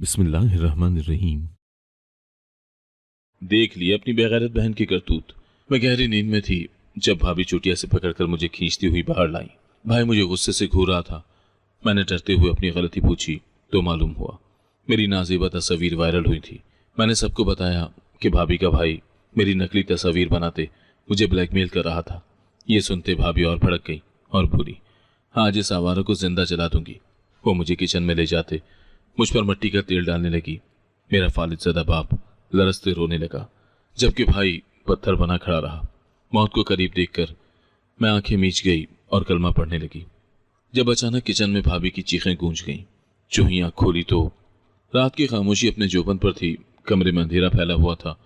बिस्मिल्लाहिर्रहमानिर्रहीम। देख ली अपनी बेगैरत बहन की करतूत। मैं गहरी नींद में थी जब भाभी चुटिया से पकड़कर मुझे खींचती हुई बाहर लाई। भाई मुझे गुस्से से घूर रहा था। मैंने डरते हुए अपनी गलती पूछी तो मालूम हुआ मेरी नाज़ेबा तस्वीर वायरल हुई थी। मैंने सबको बताया कि भाभी का भाई मेरी नकली तस्वीर बनाते मुझे ब्लैकमेल कर रहा था। ये सुनते भाभी और भड़क गई और बोली, आज इस आवारा को जिंदा जला दूंगी। वो मुझे किचन में ले जाते मुझ पर मिट्टी का तेल डालने लगी। मेरा फालिदज़दा बाप लरसते रोने लगा जबकि भाई पत्थर बना खड़ा रहा। मौत को करीब देखकर मैं आंखें मीच गई और कलमा पढ़ने लगी जब अचानक किचन में भाभी की चीखें गूंज गईं। जो ही आंख खोली तो रात की खामोशी अपने जोबन पर थी। कमरे में अंधेरा फैला हुआ था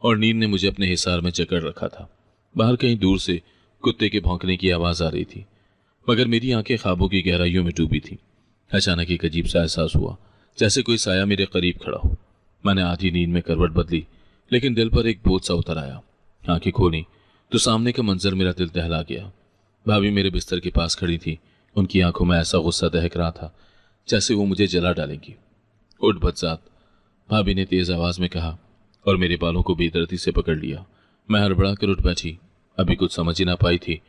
और नींद ने मुझे अपने हिसार में जकड़ रखा था। बाहर कहीं दूर से कुत्ते के भौंकने की आवाज आ रही थी मगर मेरी आंखें ख्वाबों की गहराइयों में डूबी थी। अचानक एक अजीब सा एहसास हुआ जैसे कोई साया मेरे करीब खड़ा हो। मैंने आधी नींद में करवट बदली लेकिन दिल पर एक बोझ सा उतर आया। आंखें खोली तो सामने का मंजर मेरा दिल दहला गया। भाभी मेरे बिस्तर के पास खड़ी थी। उनकी आंखों में ऐसा गुस्सा दहक रहा था जैसे वो मुझे जला डालेंगी। उठ बदजात, भाभी ने तेज आवाज में कहा और मेरे बालों को बेदर्दी से पकड़ लिया। मैं हड़बड़ा कर उठ बैठी। अभी कुछ समझ ही ना पाई थी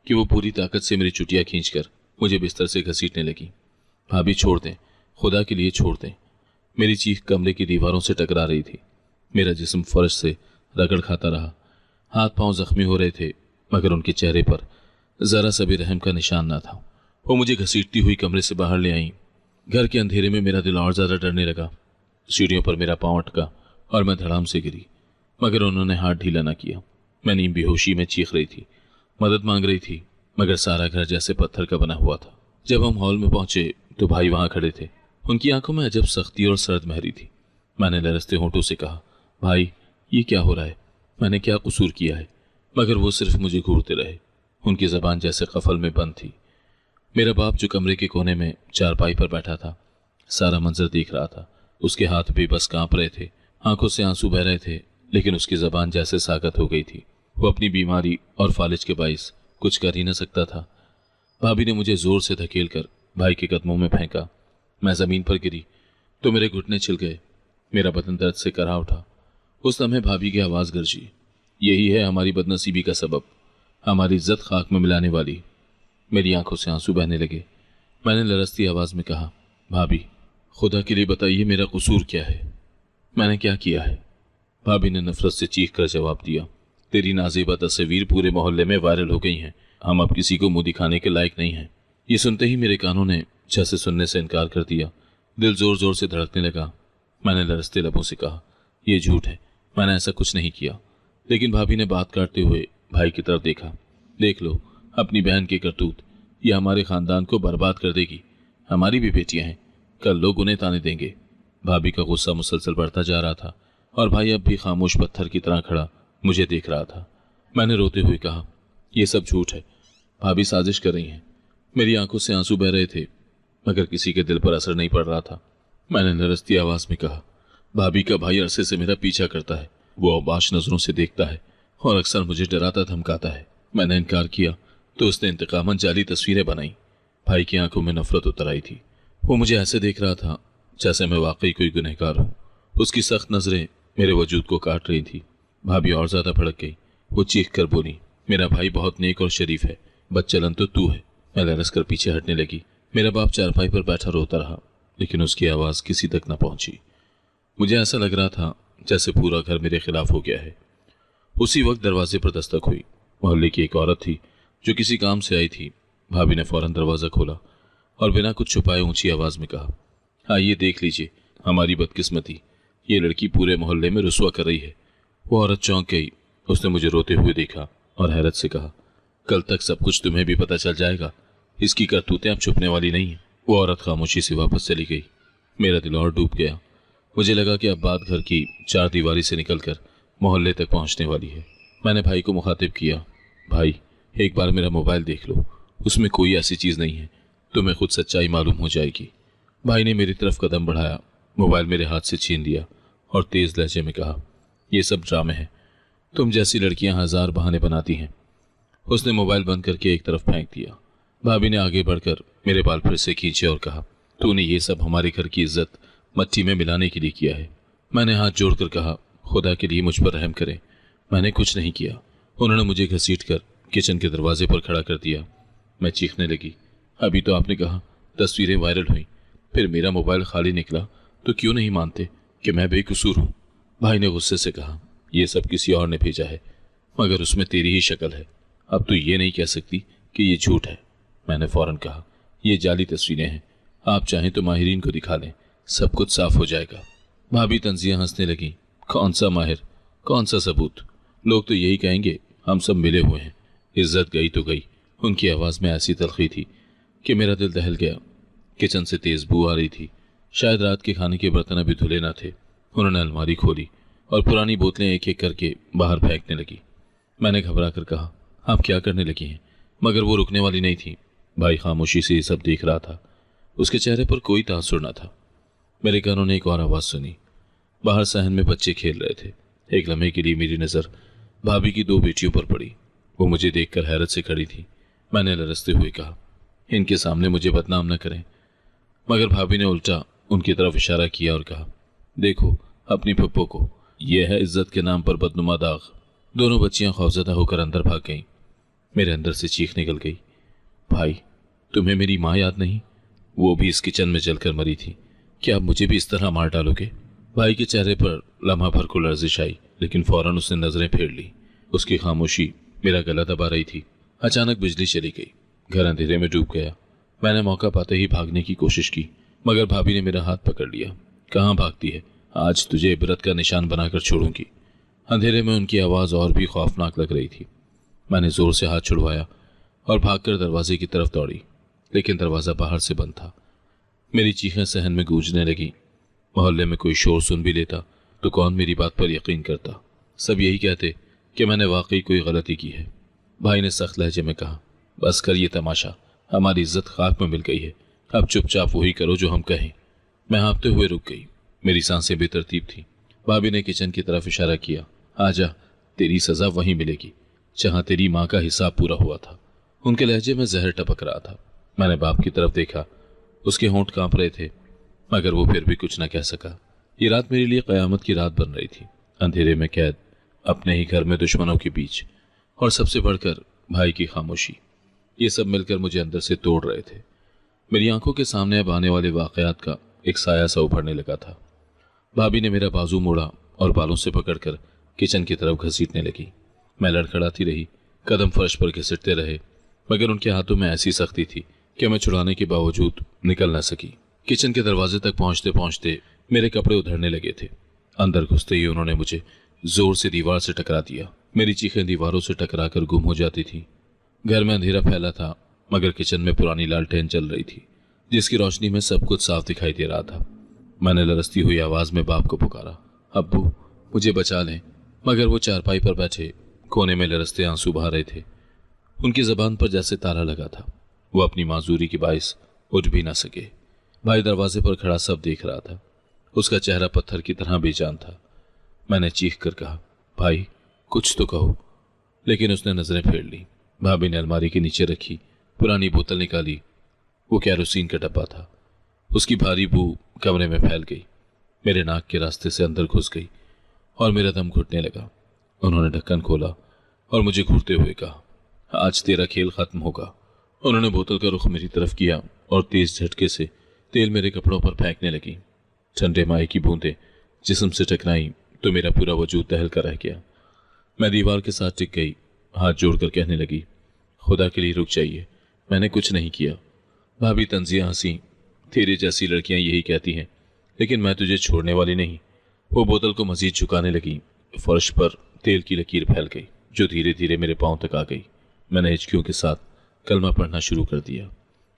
कि वो पूरी ताकत से मेरी चुटिया खींचकर मुझे बिस्तर से घसीटने लगी। भाभी छोड़ दें, खुदा के लिए छोड़ दें। मेरी चीख कमरे की दीवारों से टकरा रही थी। मेरा जिस्म फर्श से रगड़ खाता रहा। हाथ पांव जख्मी हो रहे थे मगर उनके चेहरे पर जरा सा भी रहम का निशान ना था। वो मुझे घसीटती हुई कमरे से बाहर ले आई। घर के अंधेरे में मेरा दिल और ज्यादा डरने लगा। सीढ़ियों पर मेरा पांव अटका और मैं धड़ाम से गिरी मगर उन्होंने हाथ ढीला ना किया। मैं नीम बेहोशी में चीख रही थी, मदद मांग रही थी मगर सारा घर जैसे पत्थर का बना हुआ था। जब हम हॉल में पहुंचे तो भाई वहां खड़े थे। उनकी आंखों में अजब सख्ती और सर्द महरी थी। मैंने लरसते होंठों से कहा, भाई ये क्या हो रहा है? मैंने क्या कसूर किया है? मगर वो सिर्फ मुझे घूरते रहे। उनकी जबान जैसे कफल में बंद थी। मेरा बाप जो कमरे के कोने में चारपाई पर बैठा था सारा मंजर देख रहा था। उसके हाथ बेबस कांप रहे थे, आंखों से आंसू बह रहे थे लेकिन उसकी जबान जैसे साकत हो गई थी। वो अपनी बीमारी और फालिज के बाइस कुछ कर ही न सकता था। भाभी ने मुझे जोर से धकेल कर भाई के कदमों में फेंका। मैं जमीन पर गिरी तो मेरे घुटने छिल गए। मेरा बदन दर्द से करा उठा। उस लम्हे भाभी की आवाज गरजी, यही है हमारी बदनसीबी का सबब, हमारी इज्जत खाक में मिलाने वाली। मेरी आंखों से आंसू बहने लगे। मैंने लरसती आवाज में कहा, भाभी खुदा के लिए बताइए मेरा कसूर क्या है? मैंने क्या किया है? भाभी ने नफरत से चीख कर जवाब दिया, तेरी नाज़ेबा तस्वीर पूरे मोहल्ले में वायरल हो गई हैं। हम अब किसी को मुंह दिखाने के लायक नहीं हैं। ये सुनते ही मेरे कानों ने जैसे सुनने से इनकार कर दिया। दिल जोर जोर से धड़कने लगा। मैंने लरसते लबों से कहा, यह झूठ है, मैंने ऐसा कुछ नहीं किया। लेकिन भाभी ने बात काटते हुए भाई की तरफ देखा। देख लो अपनी बहन की करतूत, ये हमारे खानदान को बर्बाद कर देगी। हमारी भी बेटियां हैं, कल लोग उन्हें ताने देंगे। भाभी का गुस्सा मुसलसल बढ़ता जा रहा था और भाई अब भी खामोश पत्थर की तरह खड़ा मुझे देख रहा था। मैंने रोते हुए कहा, यह सब झूठ है, भाभी साजिश कर रही हैं। मेरी आंखों से आंसू बह रहे थे मगर किसी के दिल पर असर नहीं पड़ रहा था। मैंने लरसती आवाज में कहा, भाभी का भाई अरसे से मेरा पीछा करता है। वो अबाश नजरों से देखता है और अक्सर मुझे डराता धमकाता है। मैंने इनकार किया तो उसने इंतकामन जाली तस्वीरें बनाई। भाई की आंखों में नफरत उतर आई थी। वो मुझे ऐसे देख रहा था जैसे मैं वाकई कोई गुनहगार हूँ। उसकी सख्त नजरें मेरे वजूद को काट रही थी। भाभी और ज्यादा भड़क गई। वो चीख कर बोली, मेरा भाई बहुत नेक और शरीफ है, बदचलन तो तू है। मैं लरस कर पीछे हटने लगी। मेरा बाप चारपाई पर बैठा रोता रहा लेकिन उसकी आवाज किसी तक न पहुंची। मुझे ऐसा लग रहा था जैसे पूरा घर मेरे खिलाफ हो गया है। उसी वक्त दरवाजे पर दस्तक हुई। मोहल्ले की एक औरत थी जो किसी काम से आई थी। भाभी ने फौरन दरवाजा खोला और बिना कुछ छुपाए ऊंची आवाज में कहा, आइए देख लीजिए हमारी बदकिस्मती, ये लड़की पूरे मोहल्ले में रुसवा कर रही है। वो औरत चौंक गई। उसने मुझे रोते हुए देखा और हैरत से कहा, कल तक सब कुछ तुम्हें भी पता चल जाएगा। इसकी करतूतें अब छुपने वाली नहीं है। वो औरत खामोशी से वापस चली गई। मेरा दिल और डूब गया। मुझे लगा कि अब बात घर की चार दीवारी से निकलकर मोहल्ले तक पहुंचने वाली है। मैंने भाई को मुखातिब किया, भाई एक बार मेरा मोबाइल देख लो, उसमें कोई ऐसी चीज नहीं है, तुम्हें खुद सच्चाई मालूम हो जाएगी। भाई ने मेरी तरफ कदम बढ़ाया, मोबाइल मेरे हाथ से छीन लिया और तेज लहजे में कहा, यह सब ड्रामे हैं, तुम जैसी लड़कियां हजार बहाने बनाती हैं। उसने मोबाइल बंद करके एक तरफ फेंक दिया। भाभी ने आगे बढ़कर मेरे बाल फिर से खींचे और कहा, तूने ये सब हमारे घर की इज्जत मट्टी में मिलाने के लिए किया है। मैंने हाथ जोड़कर कहा, खुदा के लिए मुझ पर रहम करें, मैंने कुछ नहीं किया। उन्होंने मुझे घसीटकर किचन के दरवाजे पर खड़ा कर दिया। मैं चीखने लगी, अभी तो आपने कहा तस्वीरें वायरल हुई, फिर मेरा मोबाइल खाली निकला, तो क्यों नहीं मानते कि मैं बेकसूर हूँ? भाई ने गुस्से से कहा, यह सब किसी और ने भेजा है, मगर उसमें तेरी ही शक्ल है। अब तो ये नहीं कह सकती कि ये झूठ है। मैंने फौरन कहा, ये जाली तस्वीरें हैं, आप चाहें तो माहिरीन को दिखा लें, सब कुछ साफ हो जाएगा। भाभी तंजिया हंसने लगी, कौन सा माहिर, कौन सा सबूत? लोग तो यही कहेंगे हम सब मिले हुए हैं। इज्जत गई तो गई। उनकी आवाज़ में ऐसी तलखी थी कि मेरा दिल दहल गया। किचन से तेज बू आ रही थी, शायद रात के खाने के बर्तन अभी धुले न थे। उन्होंने अलमारी खोली और पुरानी बोतलें एक एक करके बाहर फेंकने लगी। मैंने घबरा कर कहा, आप क्या करने लगी हैं? मगर वो रुकने वाली नहीं थी। भाई खामोशी से ये सब देख रहा था, उसके चेहरे पर कोई तासुर न था। मेरे कानों ने एक और आवाज़ सुनी। बाहर सहन में बच्चे खेल रहे थे। एक लम्हे के लिए मेरी नज़र भाभी की 2 बेटियों पर पड़ी। वो मुझे देखकर हैरत से खड़ी थी। मैंने लरसते हुए कहा, इनके सामने मुझे बदनाम न करें। मगर भाभी ने उल्टा उनकी तरफ इशारा किया और कहा, देखो अपनी पप्पो को, यह है इज्जत के नाम पर बदनुमा दाग। दोनों बच्चियां खौफजदा होकर अंदर भाग गईं। मेरे अंदर से चीख निकल गई, भाई तुम्हें मेरी माँ याद नहीं? वो भी इस किचन में जलकर मरी थी, क्या आप मुझे भी इस तरह मार डालोगे? भाई के चेहरे पर लम्हा भर को लर्जिश आई, लेकिन फौरन उसने नजरें फेर ली। उसकी खामोशी मेरा गला दबा रही थी। अचानक बिजली चली गई, घर अंधेरे में डूब गया। मैंने मौका पाते ही भागने की कोशिश की, मगर भाभी ने मेरा हाथ पकड़ लिया। कहाँ भागती है, आज तुझे इबरत का निशान बनाकर छोड़ूंगी। अंधेरे में उनकी आवाज़ और भी खौफनाक लग रही थी। मैंने जोर से हाथ छुड़वाया और भागकर दरवाजे की तरफ दौड़ी, लेकिन दरवाज़ा बाहर से बंद था। मेरी चीखें सहन में गूंजने लगी। मोहल्ले में कोई शोर सुन भी लेता तो कौन मेरी बात पर यकीन करता? सब यही कहते कि मैंने वाकई कोई गलती की है। भाई ने सख्त लहजे में कहा, बस कर ये तमाशा, हमारी इज्जत खाक में मिल गई है, अब चुपचाप वही करो जो हम कहें। मैं हाँफते हुए रुक गई, मेरी सांसें बेतरतीब थी। भाभी ने किचन की तरफ इशारा किया, आजा, तेरी सजा वहीं मिलेगी जहां तेरी माँ का हिसाब पूरा हुआ था। उनके लहजे में जहर टपक रहा था। मैंने बाप की तरफ देखा, उसके होंठ कांप रहे थे, मगर वो फिर भी कुछ न कह सका। ये रात मेरे लिए क़यामत की रात बन रही थी। अंधेरे में कैद, अपने ही घर में दुश्मनों के बीच, और सबसे बढ़कर भाई की खामोशी। ये सब मिलकर मुझे अंदर से तोड़ रहे थे। मेरी आंखों के सामने अब आने वाले वाक़यात का एक साया सा उभरने लगा था। भाभी ने मेरा बाजू मोड़ा और बालों से पकड़कर किचन की तरफ घसीटने लगी। मैं लड़खड़ाती रही, कदम फर्श पर घसीटते रहे, मगर उनके हाथों में ऐसी सख्ती थी कि मैं छुड़ाने के बावजूद निकल न सकी। किचन के दरवाजे तक पहुंचते पहुंचते मेरे कपड़े उधड़ने लगे थे। अंदर घुसते ही उन्होंने मुझे जोर से दीवार से टकरा दिया। मेरी चीखें दीवारों से टकराकर गुम हो जाती थी। घर में अंधेरा फैला था, मगर किचन में पुरानी लालटेन चल रही थी, जिसकी रोशनी में सब कुछ साफ दिखाई दे रहा था। मैंने लरसती हुई आवाज में बाप को पुकारा, अब्बू मुझे बचा लें। मगर वो चारपाई पर बैठे कोने में लरसते आंसू बहा रहे थे। उनकी जबान पर जैसे ताला लगा था। वो अपनी माजूरी की बाइस उठ भी ना सके। भाई दरवाजे पर खड़ा सब देख रहा था। उसका चेहरा पत्थर की तरह बेजान था। मैंने चीख कर कहा, भाई कुछ तो कहो, लेकिन उसने नजरें फेर ली। भाभी ने अलमारी के नीचे रखी पुरानी बोतल निकाली। वो कैरोसिन का डब्बा था। उसकी भारी बू कमरे में फैल गई, मेरे नाक के रास्ते से अंदर घुस गई और मेरा दम घुटने लगा। उन्होंने ढक्कन खोला और मुझे घूरते हुए कहा, आज तेरा खेल खत्म होगा। उन्होंने बोतल का रुख मेरी तरफ किया और तेज झटके से तेल मेरे कपड़ों पर फेंकने लगी। ठंडे माए की बूंदें जिस्म से टकराई तो मेरा पूरा वजूद दहल कर रह गया। मैं दीवार के साथ टिक गई, हाथ जोड़कर कहने लगी, खुदा के लिए रुक जाइए, मैंने कुछ नहीं किया। भाभी तंजिया हंसी, तेरे जैसी लड़कियां यही कहती हैं, लेकिन मैं तुझे छोड़ने वाली नहीं। वो बोतल को मजीद झुकाने लगी। फर्श पर तेल की लकीर फैल गई जो धीरे धीरे मेरे पांव तक आ गई। मैंने हिचकियों के साथ कलमा पढ़ना शुरू कर दिया।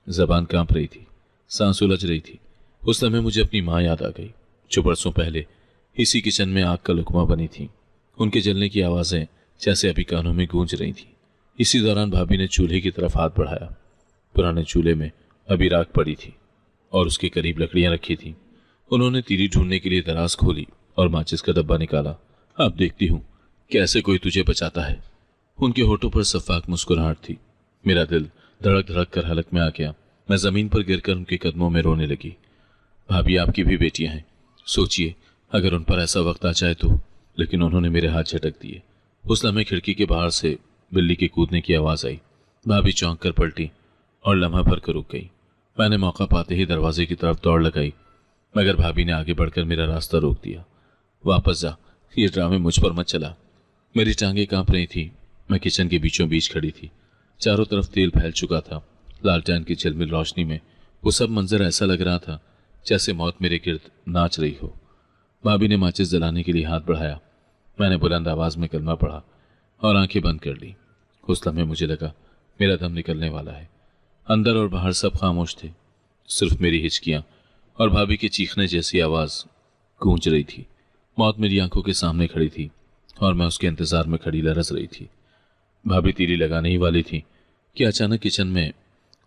जबान कांप रही थी, सांस उलझ रही थी। उस समय मुझे अपनी माँ याद आ गई, जो बरसों पहले इसी किचन में आग का लुकमा बनी थी। उनके जलने की आवाज़ें जैसे अभी कानों में गूंज रही थी। इसी दौरान भाभी ने चूल्हे की तरफ हाथ बढ़ाया। पुराने चूल्हे में अभी राख पड़ी थी और उसके करीब लकड़ियां रखी थी। उन्होंने तीली ढूंढने के लिए दराज खोली और माचिस का डब्बा निकाला। अब देखती हूँ कैसे कोई तुझे बचाता है। उनके होठों पर सफाक मुस्कुराहट थी। मेरा दिल धड़क धड़क कर हलक में आ गया। मैं जमीन पर गिरकर उनके कदमों में रोने लगी। भाभी आपकी भी बेटियां हैं, सोचिए अगर उन पर ऐसा वक्त आ जाए तो। लेकिन उन्होंने मेरे हाथ झटक दिए। उस लम्हे खिड़की के बाहर से बिल्ली के कूदने की आवाज़ आई। भाभी चौंक कर पलटी और लम्हा भर कर रुक गई। मैंने मौका पाते ही दरवाजे की तरफ दौड़ लगाई, मगर भाभी ने आगे बढ़कर मेरा रास्ता रोक दिया। वापस जा, ये ड्रामे मुझ पर मत चला। मेरी टांगें कांप रही थी। मैं किचन के बीचों बीच खड़ी थी। चारों तरफ तेल फैल चुका था। लालटेन की झिलमिल रोशनी में वो सब मंजर ऐसा लग रहा था जैसे मौत मेरे गिर्द नाच रही हो। भाभी ने माचिस जलाने के लिए हाथ बढ़ाया। मैंने बुलंद आवाज में कलमा पढ़ा और आंखें बंद कर ली। उस लम्हे मुझे लगा मेरा दम निकलने वाला है। अंदर और बाहर सब खामोश थे, सिर्फ मेरी हिचकियां और भाभी के चीखने जैसी आवाज गूंज रही थी। मौत मेरी आंखों के सामने खड़ी थी और मैं उसके इंतजार में खड़ी लरस रही थी। भाभी तीली लगाने ही वाली थी कि अचानक किचन में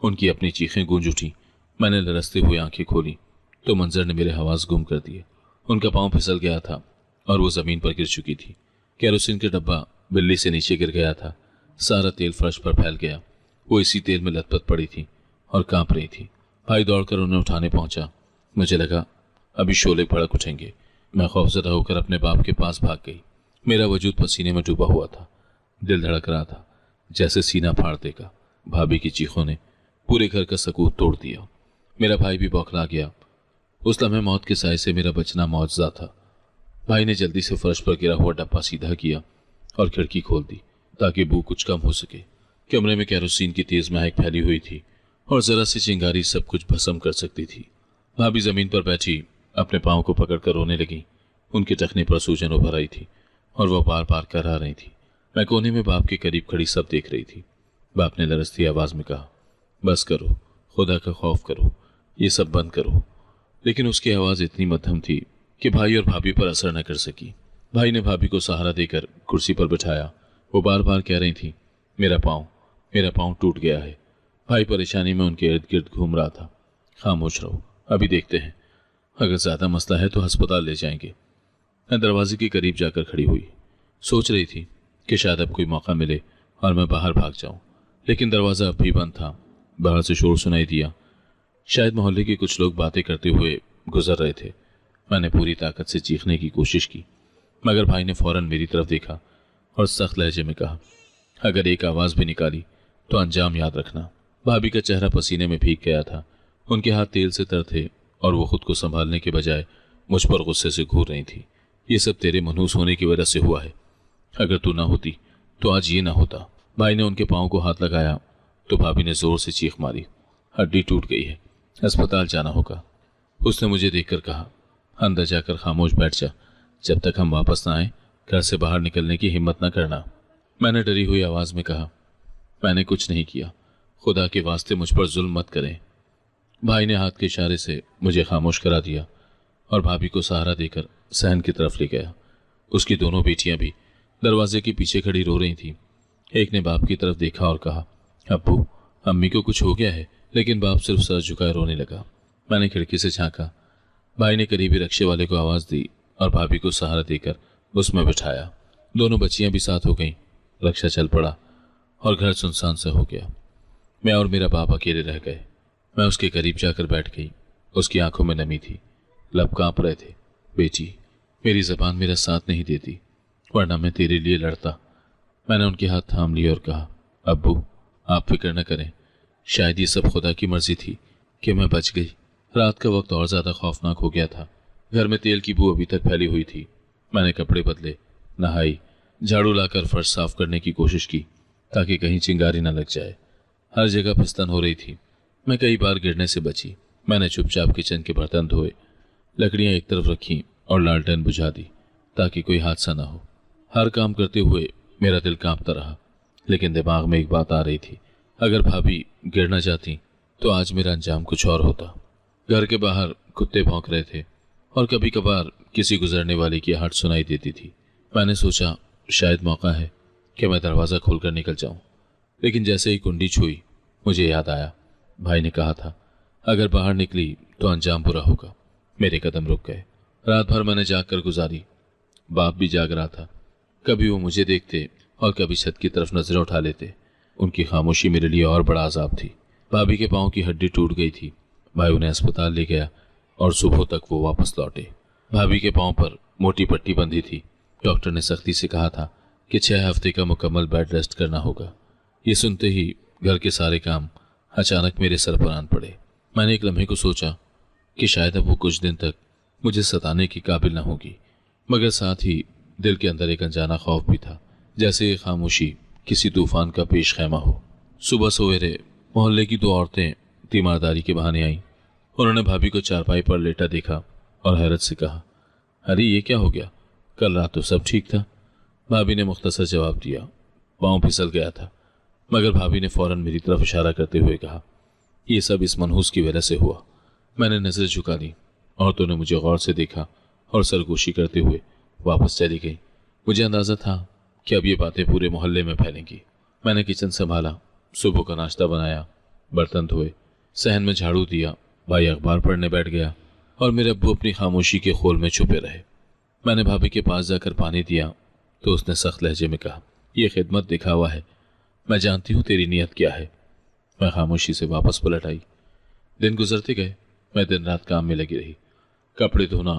उनकी अपनी चीखें गूंज उठी। मैंने लरसते हुए आंखें खोली तो मंजर ने मेरे हवास गुम कर दिए। उनका पांव फिसल गया था और वो जमीन पर गिर चुकी थी। केरोसिन का डब्बा बिल्ली से नीचे गिर गया था। सारा तेल फर्श पर फैल गया। वो इसी तेल में लथपथ पड़ी थी और कांप रही थी। भाई दौड़कर उन्हें उठाने पहुंचा। मुझे लगा अभी शोले भड़क उठेंगे। मैं खौफजदा होकर अपने बाप के पास भाग गई। मेरा वजूद पसीने में डूबा हुआ था। दिल धड़क रहा था जैसे सीना फाड़ देगा। भाभी की चीखों ने पूरे घर का सकूत तोड़ दिया। मेरा भाई भी बौखला गया। उस लम्हे मौत के साए से मेरा बचना मौजज़ा था। भाई ने जल्दी से फर्श पर गिरा हुआ डब्बा सीधा किया और खिड़की खोल दी ताकि बू कुछ कम हो सके। कमरे में केरोसिन की तेज महक फैली हुई थी और जरा सी चिंगारी सब कुछ भस्म कर सकती थी। भाभी जमीन पर बैठी अपने पांव को पकड़कर रोने लगी। उनके टखने पर सूजन उभर आई थी और वह बार बार करहा रही थी। मैं कोने में बाप के करीब खड़ी सब देख रही थी। बाप ने लरसती आवाज में कहा, बस करो, खुदा का खौफ करो, ये सब बंद करो। लेकिन उसकी आवाज इतनी मध्यम थी कि भाई और भाभी पर असर न कर सकी। भाई ने भाभी को सहारा देकर कुर्सी पर बिठाया। वो बार बार कह रही थी, मेरा पाँव टूट गया है। भाई परेशानी में उनके इर्द गिर्द घूम रहा था। खामोश रहो, अभी देखते हैं, अगर ज्यादा मसला है तो अस्पताल ले जाएंगे। मैं दरवाजे के करीब जाकर खड़ी हुई। सोच रही थी कि शायद अब कोई मौका मिले और मैं बाहर भाग जाऊं, लेकिन दरवाज़ा अब भी बंद था। बाहर से शोर सुनाई दिया। शायद मोहल्ले के कुछ लोग बातें करते हुए गुजर रहे थे। मैंने पूरी ताकत से चीखने की कोशिश की, मगर भाई ने फौरन मेरी तरफ देखा और सख्त लहजे में कहा, अगर एक आवाज़ भी निकाली तो अंजाम याद रखना। भाभी का चेहरा पसीने में भीग गया था। उनके हाथ तेल से तर थे और वो खुद को संभालने के बजाय मुझ पर गुस्से से घूर रही थी। ये सब तेरे मनहूस होने की वजह से हुआ है। अगर तू ना होती तो आज ये ना होता। भाई ने उनके पाँव को हाथ लगाया तो भाभी ने जोर से चीख मारी, हड्डी टूट गई है, अस्पताल जाना होगा। उसने मुझे देखकर कहा, अंदर जाकर खामोश बैठ जा, जब तक हम वापस ना आए घर से बाहर निकलने की हिम्मत न करना। मैंने डरी हुई आवाज में कहा, मैंने कुछ नहीं किया, खुदा के वास्ते मुझ पर जुल्म मत करें। भाई ने हाथ के इशारे से मुझे खामोश करा दिया और भाभी को सहारा देकर सहन की तरफ ले गया। उसकी दोनों बेटियां भी दरवाजे के पीछे खड़ी रो रही थीं। एक ने बाप की तरफ देखा और कहा, अब्बू, अम्मी को कुछ हो गया है। लेकिन बाप सिर्फ सर झुकाए रोने लगा। मैंने खिड़की से झांका। भाई ने करीबी रक्षे वाले को आवाज दी और भाभी को सहारा देकर उसमें बिठाया। दोनों बच्चियां भी साथ हो गईं। रक्षा चल पड़ा और घर सुनसान सा हो गया। मैं और मेरा बाप अकेले रह गए। मैं उसके करीब जाकर बैठ गई। उसकी आंखों में नमी थी, लब कांप रहे थे। बेटी, मेरी जबान मेरा साथ नहीं देती, वरना मैं तेरे लिए लड़ता। मैंने उनके हाथ थाम लिए और कहा, अब्बू, आप फिक्र न करें, शायद ये सब खुदा की मर्जी थी कि मैं बच गई। रात का वक्त और ज्यादा खौफनाक हो गया था। घर में तेल की बू अभी तक फैली हुई थी। मैंने कपड़े बदले, नहाई, झाड़ू लाकर फर्श साफ करने की कोशिश की ताकि कहीं चिंगारी न लग जाए। हर जगह फिसलन हो रही थी। मैं कई बार गिरने से बची। मैंने चुपचाप किचन के बर्तन धोए, लकड़ियां एक तरफ रखी और लालटेन बुझा दी ताकि कोई हादसा न हो। हर काम करते हुए मेरा दिल कांपता रहा, लेकिन दिमाग में एक बात आ रही थी, अगर भाभी गिर न जाती तो आज मेरा अंजाम कुछ और होता। घर के बाहर कुत्ते भौंक रहे थे और कभी कभार किसी गुजरने वाले की आहट सुनाई देती थी। मैंने सोचा शायद मौका है कि मैं दरवाज़ा खोलकर निकल जाऊं, लेकिन जैसे ही कुंडी छुई मुझे याद आया, भाई ने कहा था अगर बाहर निकली तो अंजाम बुरा होगा। मेरे कदम रुक गए। रात भर मैंने जाग कर गुजारी। बाप भी जाग रहा था। कभी वो मुझे देखते और कभी छत की तरफ नजरें उठा लेते। उनकी खामोशी मेरे लिए और बड़ा अजाब थी। भाभी के पाँव की हड्डी टूट गई थी। भाई उन्हें अस्पताल ले गया और सुबह तक वो वापस लौटे। भाभी के पांव पर मोटी पट्टी बंधी थी। डॉक्टर ने सख्ती से कहा था कि 6 हफ्ते का मुकम्मल बेड रेस्ट करना होगा। ये सुनते ही घर के सारे काम अचानक मेरे सर पर आन पड़े। मैंने एक लम्हे को सोचा कि शायद अब वो कुछ दिन तक मुझे सताने की काबिल न होगी, मगर साथ ही दिल के अंदर एक अनजाना खौफ भी था, जैसे ये खामोशी किसी तूफान का पेश खैमा हो। सुबह सवेरे मोहल्ले की 2 औरतें तीमारदारी के बहाने आईं। उन्होंने भाभी को चारपाई पर लेटा देखा और हैरत से कहा, अरे ये क्या हो गया, कल रात तो सब ठीक था। भाभी ने मुख्तसर जवाब दिया, पाँव फिसल गया था। मगर भाभी ने फौरन मेरी तरफ इशारा करते हुए कहा, ये सब इस मनहूस की वजह से हुआ। मैंने नजर झुका दी। औरतों ने मुझे गौर से देखा और सरगोशी करते हुए वापस चली गई। मुझे अंदाजा था कि अब ये बातें पूरे मोहल्ले में फैलेंगी। मैंने किचन संभाला, सुबह का नाश्ता बनाया, बर्तन धोए, सहन में झाड़ू दिया, भाई अखबार पढ़ने बैठ गया और मेरे अब्बू अपनी खामोशी के खोल में छुपे रहे। मैंने भाभी के पास जाकर पानी दिया तो उसने सख्त लहजे में कहा, यह खिदमत दिखावा है, मैं जानती हूँ तेरी नीयत क्या है। मैं खामोशी से वापस पलट आई। दिन गुजरते गए। मैं दिन रात काम में लगी रही। कपड़े धोना,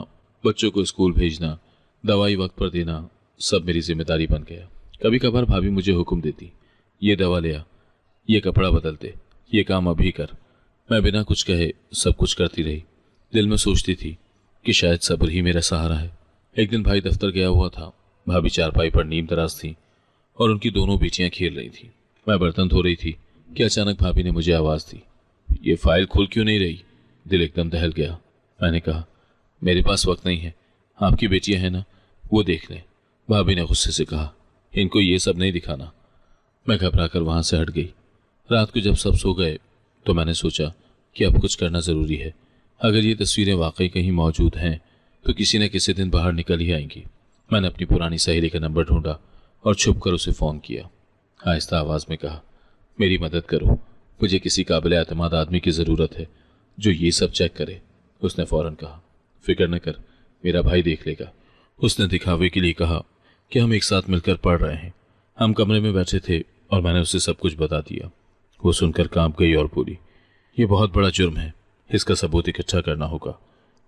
बच्चों को स्कूल भेजना, दवाई वक्त पर देना, सब मेरी जिम्मेदारी बन गया। कभी कभार भाभी मुझे हुक्म देती, ये दवा ले आ, ये कपड़ा बदल दे, ये काम अभी कर। मैं बिना कुछ कहे सब कुछ करती रही। दिल में सोचती थी कि शायद सब्र ही मेरा सहारा है। एक दिन भाई दफ्तर गया हुआ था। भाभी चारपाई पर नीम दराज थी और उनकी दोनों बेटियां खेल रही थी। मैं बर्तन धो रही थी कि अचानक भाभी ने मुझे आवाज़ दी, ये फाइल खुल क्यों नहीं रही। दिल एकदम दहल गया। मैंने कहा, मेरे पास वक्त नहीं है, आपकी बेटियां हैं ना, वो देख लें। भाभी ने गुस्से से कहा, इनको ये सब नहीं दिखाना। मैं घबरा कर वहाँ से हट गई। रात को जब सब सो गए तो मैंने सोचा कि अब कुछ करना ज़रूरी है। अगर ये तस्वीरें वाकई कहीं मौजूद हैं तो किसी न किसी दिन बाहर निकल ही आएंगी। मैंने अपनी पुरानी सहेली का नंबर ढूंढा और छुप कर उसे फ़ोन किया। आहिस्ता आवाज़ में कहा, मेरी मदद करो, मुझे किसी काबिल एतमाद आदमी की ज़रूरत है जो ये सब चेक करे। उसने फ़ौरन कहा, फिक्र न कर, मेरा भाई देख लेगा। उसने दिखावे के लिए कहा कि हम एक साथ मिलकर पढ़ रहे हैं। हम कमरे में बैठे थे और मैंने उसे सब कुछ बता दिया। वो सुनकर कांप गई और बोली, ये बहुत बड़ा जुर्म है, इसका सबूत इकट्ठा करना होगा।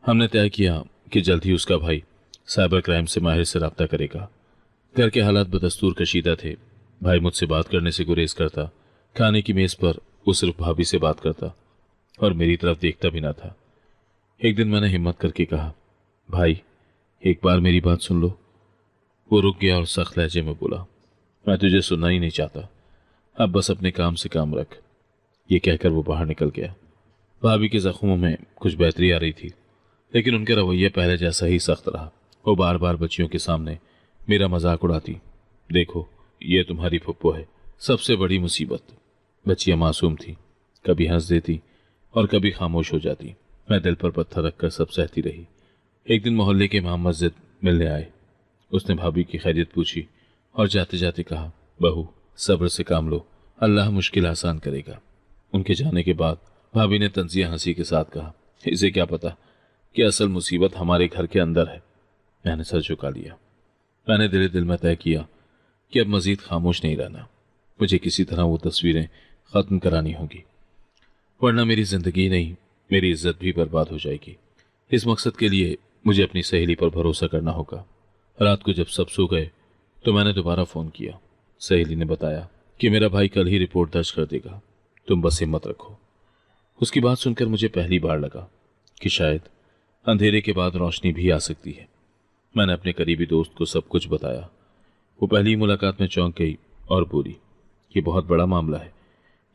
हमने तय किया कि जल्द ही उसका भाई साइबर क्राइम से माहिर से रब्ता करेगा। घर के हालात बदस्तूर कशीदा थे। भाई मुझसे बात करने से गुरेज करता। खाने की मेज़ पर वो सिर्फ भाभी से बात करता और मेरी तरफ देखता भी ना था। एक दिन मैंने हिम्मत करके कहा, भाई एक बार मेरी बात सुन लो। वो रुक गया और सख्त लहजे में बोला, मैं तुझे सुनना ही नहीं चाहता, अब बस अपने काम से काम रख। ये कहकर वो बाहर निकल गया। भाभी के जख्मों में कुछ बेहतरी आ रही थी, लेकिन उनका रवैया पहले जैसा ही सख्त रहा। वो बार बार बच्चियों के सामने मेरा मजाक उड़ाती, देखो ये तुम्हारी फुप्पो है। सबसे बड़ी मुसीबत, बच्चियां मासूम थी, कभी हंस देती और कभी खामोश हो जाती। मैं दिल पर पत्थर रखकर सब सहती रही। एक दिन मोहल्ले के इमाम मस्जिद मिलने आए। उसने भाभी की खैरियत पूछी और जाते जाते कहा, बहू सब्र से काम लो, अल्लाह मुश्किल आसान करेगा। उनके जाने के बाद भाभी ने तंजिया हंसी के साथ कहा, इसे क्या पता कि असल मुसीबत हमारे घर के अंदर है। मैंने सर झुका लिया। मैंने दिल में तय किया कि अब मजीद खामोश नहीं रहना। मुझे किसी तरह वो तस्वीरें ख़त्म करानी होगी, वरना मेरी ज़िंदगी नहीं, मेरी इज्जत भी बर्बाद हो जाएगी। इस मकसद के लिए मुझे अपनी सहेली पर भरोसा करना होगा। रात को जब सब सो गए तो मैंने दोबारा फ़ोन किया। सहेली ने बताया कि मेरा भाई कल ही रिपोर्ट दर्ज कर देगा, तुम बस हिम्मत रखो। उसकी बात सुनकर मुझे पहली बार लगा कि शायद अंधेरे के बाद रोशनी भी आ सकती है। मैंने अपने करीबी दोस्त को सब कुछ बताया। वो पहली मुलाकात में चौंक गई और बोली, ये बहुत बड़ा मामला है,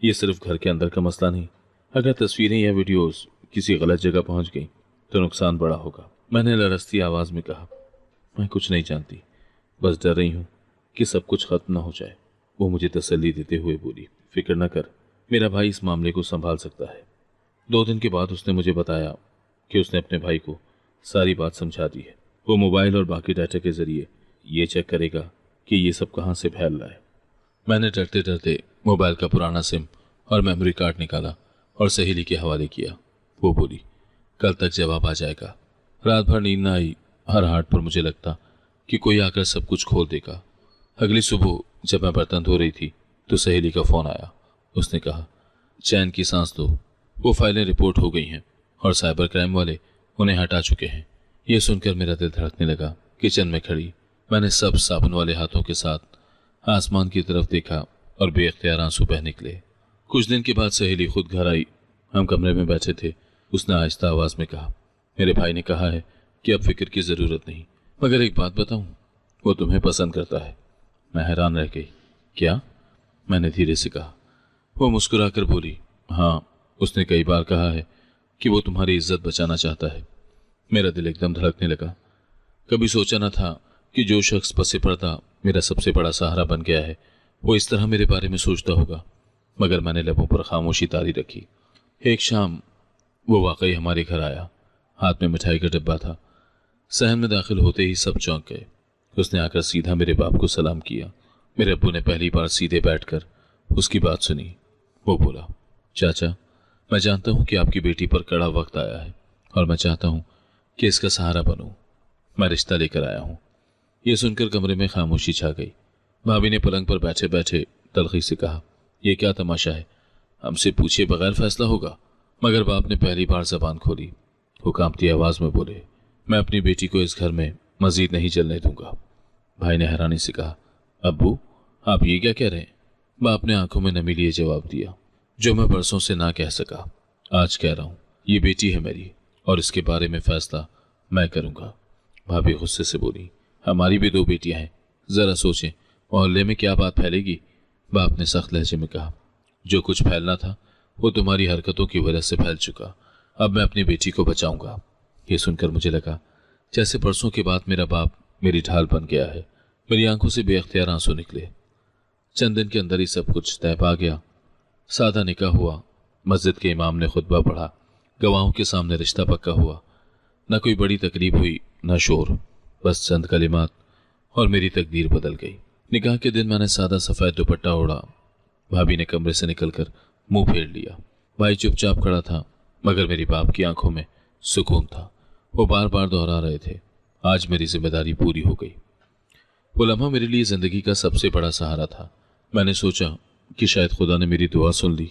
ये सिर्फ घर के अंदर का मसला नहीं, अगर तस्वीरें या वीडियोस किसी गलत जगह पहुंच गई तो नुकसान बड़ा होगा। मैंने लरसती आवाज़ में कहा, मैं कुछ नहीं जानती, बस डर रही हूँ कि सब कुछ खत्म ना हो जाए। वो मुझे तसल्ली देते हुए बोली, फिक्र न कर, मेरा भाई इस मामले को संभाल सकता है। 2 दिन के बाद उसने मुझे बताया कि उसने अपने भाई को सारी बात समझा दी है। वो मोबाइल और बाकी डाटा के ज़रिए ये चेक करेगा कि ये सब कहाँ से फैल रहा है। मैंने डरते डरते मोबाइल का पुराना सिम और मेमोरी कार्ड निकाला और सहेली के हवाले किया। वो बोली, कल तक जवाब आ जाएगा। रात भर नींद न आई। हर हाट पर मुझे लगता कि कोई आकर सब कुछ खोल देगा। अगली सुबह जब मैं बर्तन धो रही थी तो सहेली का फ़ोन आया। उसने कहा, चैन की सांस दो, वो फाइलें रिपोर्ट हो गई हैं और साइबर क्राइम वाले उन्हें हटा चुके हैं। यह सुनकर मेरा दिल धड़कने लगा। किचन में खड़ी मैंने सब साबुन वाले हाथों के साथ आसमान की तरफ देखा और बेख्तियार आंसू बह निकले। कुछ दिन के बाद सहेली खुद घर आई। हम कमरे में बैठे थे। उसने आहिस्ता आवाज में कहा, मेरे भाई ने कहा है कि अब फिक्र की जरूरत नहीं, मगर एक बात बताऊं, वो तुम्हें पसंद करता है। मैं हैरान रह गई। क्या? मैंने धीरे से कहा। वो मुस्कुराकर बोली, हाँ, उसने कई बार कहा है कि वो तुम्हारी इज्जत बचाना चाहता है। मेरा दिल एकदम धड़कने लगा। कभी सोचा न था कि जो शख्स पसे पर्दा मेरा सबसे बड़ा सहारा बन गया है वो इस तरह मेरे बारे में सोचता होगा, मगर मैंने लबों पर खामोशी तारी रखी। एक शाम वो वाकई हमारे घर आया। हाथ में मिठाई का डिब्बा था। सहन में दाखिल होते ही सब चौंक गए। उसने आकर सीधा मेरे बाप को सलाम किया। मेरे अब्बू ने पहली बार सीधे बैठकर उसकी बात सुनी। वो बोला, चाचा, मैं जानता हूं कि आपकी बेटी पर कड़ा वक्त आया है और मैं चाहता हूं कि इसका सहारा बनूं। मैं रिश्ता लेकर आया हूं। यह सुनकर कमरे में खामोशी छा गई। भाभी ने पलंग पर बैठे बैठे तलखी से कहा, यह क्या तमाशा है? हमसे पूछे बगैर फैसला होगा? मगर बाप ने पहली बार जबान खोली। वो कांपती आवाज में बोले, मैं अपनी बेटी को इस घर में मजीद नहीं चलने दूंगा। भाई ने हैरानी से कहा, अब्बू, आप ये क्या कह रहे हैं? बाप ने आंखों में नमी लिए जवाब दिया, जो मैं बरसों से ना कह सका, आज कह रहा हूं। ये बेटी है मेरी और इसके बारे में फैसला मैं करूंगा। भाभी गुस्से से बोली, हमारी भी 2 बेटियां हैं, जरा सोचें मोहल्ले में क्या बात फैलेगी। बाप ने सख्त लहजे में कहा, जो कुछ फैलना था वो तुम्हारी हरकतों की वजह से फैल चुका। अब मैं अपनी बेटी को बचाऊंगा। ये सुनकर मुझे लगा जैसे परसों के बाद मेरा बाप मेरी ढाल बन गया है। मेरी आंखों से बेअख्तियार आंसू निकले। चंद दिन के अंदर ही सब कुछ तय पा गया। सादा निकाह हुआ। मस्जिद के इमाम ने खुतबा पढ़ा। गवाहों के सामने रिश्ता पक्का हुआ। न कोई बड़ी तकरीब हुई, न शोर, बस चंद कलिमात और मेरी तकदीर बदल गई। निकाह के दिन मैंने सादा सफ़ेद दुपट्टा ओढ़ा। भाभी ने कमरे से निकलकर मुंह फेर लिया। भाई चुपचाप खड़ा था, मगर मेरी बाप की आंखों में सुकून था। वो बार बार दोहरा रहे थे, आज मेरी जिम्मेदारी पूरी हो गई। वो लम्हा मेरे लिए जिंदगी का सबसे बड़ा सहारा था। मैंने सोचा कि शायद खुदा ने मेरी दुआ सुन ली।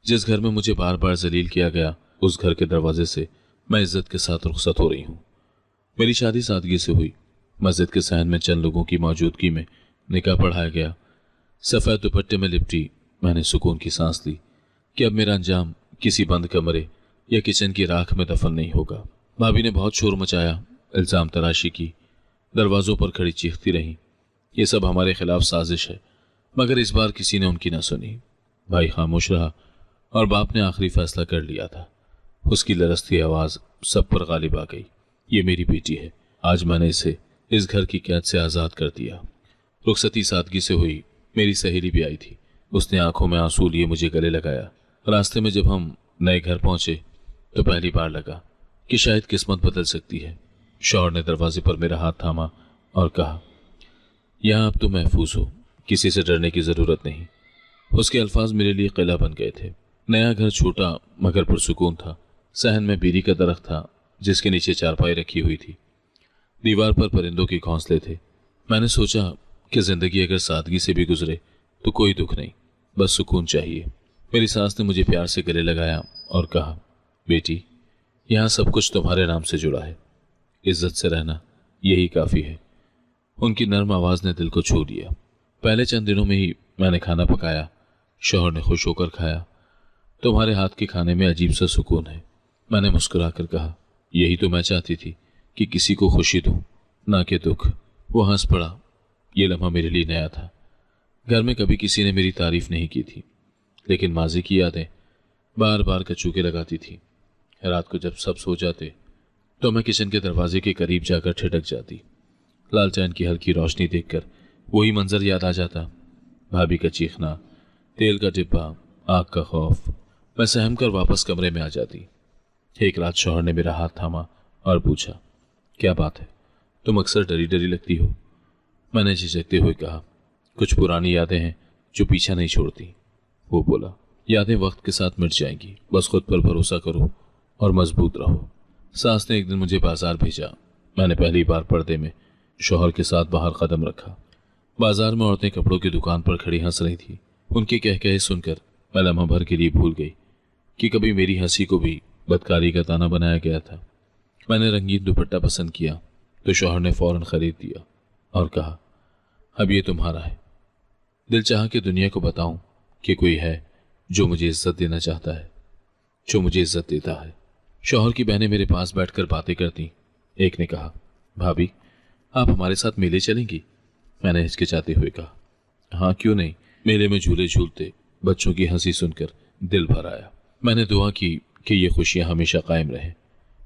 जिस घर में मुझे बार बार जलील किया गया, उस घर के दरवाजे से मैं इज्जत के साथ रुखसत हो रही हूँ। मेरी शादी सादगी से हुई। मस्जिद के सहन में चंद लोगों की मौजूदगी में निकाह पढ़ाया गया। सफ़ेद दुपट्टे में लिपटी मैंने सुकून की सांस ली कि अब मेरा अंजाम किसी बंद कमरे या किचन की राख में दफन नहीं होगा। भाभी ने बहुत शोर मचाया, इल्ज़ाम तराशी की, दरवाज़ों पर खड़ी चीखती रहीं। ये सब हमारे खिलाफ साजिश है, मगर इस बार किसी ने उनकी न सुनी। भाई खामोश रहा और बाप ने आखिरी फैसला कर लिया था। उसकी लरसती आवाज़ सब पर गालिब आ गई, ये मेरी बेटी है। आज मैंने इसे इस घर की कैद से आज़ाद कर दिया। रुखसती सादगी से हुई। मेरी सहेली भी आई थी। उसने आंखों में आंसू लिए मुझे गले लगाया। रास्ते में जब हम नए घर पहुंचे तो पहली बार लगा कि शायद किस्मत बदल सकती है। शौहर ने दरवाजे पर मेरा हाथ थामा और कहा, यहाँ अब तो महफूज हो, किसी से डरने की ज़रूरत नहीं। उसके अल्फाज मेरे लिए किला बन गए थे। नया घर छोटा मगर पुरसुकून था। सहन में बीरी का दरख्त था जिसके नीचे चारपाई रखी हुई थी। दीवार पर परिंदों के घोंसले थे। मैंने सोचा कि जिंदगी अगर सादगी से भी गुजरे तो कोई दुख नहीं, बस सुकून चाहिए। मेरी सास ने मुझे प्यार से गले लगाया और कहा, बेटी, यहाँ सब कुछ तुम्हारे नाम से जुड़ा है, इज्जत से रहना यही काफ़ी है। उनकी नर्म आवाज़ ने दिल को छू लिया। पहले चंद दिनों में ही मैंने खाना पकाया। शौहर ने खुश होकर खाया। तुम्हारे हाथ के खाने में अजीब सा सुकून है। मैंने मुस्कुराकर कहा, यही तो मैं चाहती थी कि किसी को खुशी दूं, ना कि दुख। वो हंस पड़ा। ये लम्हा मेरे लिए नया था। घर में कभी किसी ने मेरी तारीफ नहीं की थी, लेकिन माजी की यादें बार बार कचूके लगाती थी। रात को जब सब सो जाते तो मैं किचन के दरवाजे के करीब जाकर ठिठक जाती। लालटेन की हल्की रोशनी देखकर वही मंजर याद आ जाता। भाभी का चीखना, तेल का डिब्बा, आग का खौफ। मैं सहम कर वापस कमरे में आ जाती। एक रात शौहर ने मेरा हाथ थामा और पूछा, क्या बात है, तुम अक्सर डरी डरी लगती हो? मैंने झिझकते हुए कहा, कुछ पुरानी यादें हैं जो पीछा नहीं छोड़ती। वो बोला, यादें वक्त के साथ मिट जाएंगी, बस खुद पर भरोसा करो और मजबूत रहो। सास ने एक दिन मुझे बाजार भेजा। मैंने पहली बार पर्दे में शौहर के साथ बाहर कदम रखा। बाजार में औरतें कपड़ों की दुकान पर खड़ी हंस रही थी। उनके कहकहे सुनकर मैं लम्हा भर के लिए भूल गई कि कभी मेरी हंसी को भी बदकारी का ताना बनाया गया था। मैंने रंगीन दुपट्टा पसंद किया तो शौहर ने फौरन खरीद दिया और कहा, अब ये तुम्हारा है। दिल चाहा कि दुनिया को बताऊं कि कोई है जो मुझे इज्जत देना चाहता है, जो मुझे इज्जत देता है। शौहर की बहनें मेरे पास बैठकर बातें करती। एक ने कहा, भाभी आप हमारे साथ मेले चलेंगी? मैंने हिचकिचाते हुए कहा, हाँ क्यों नहीं। मेले में झूले झूलते बच्चों की हंसी सुनकर दिल भर आया। मैंने दुआ की कि ये खुशियां हमेशा कायम रहें,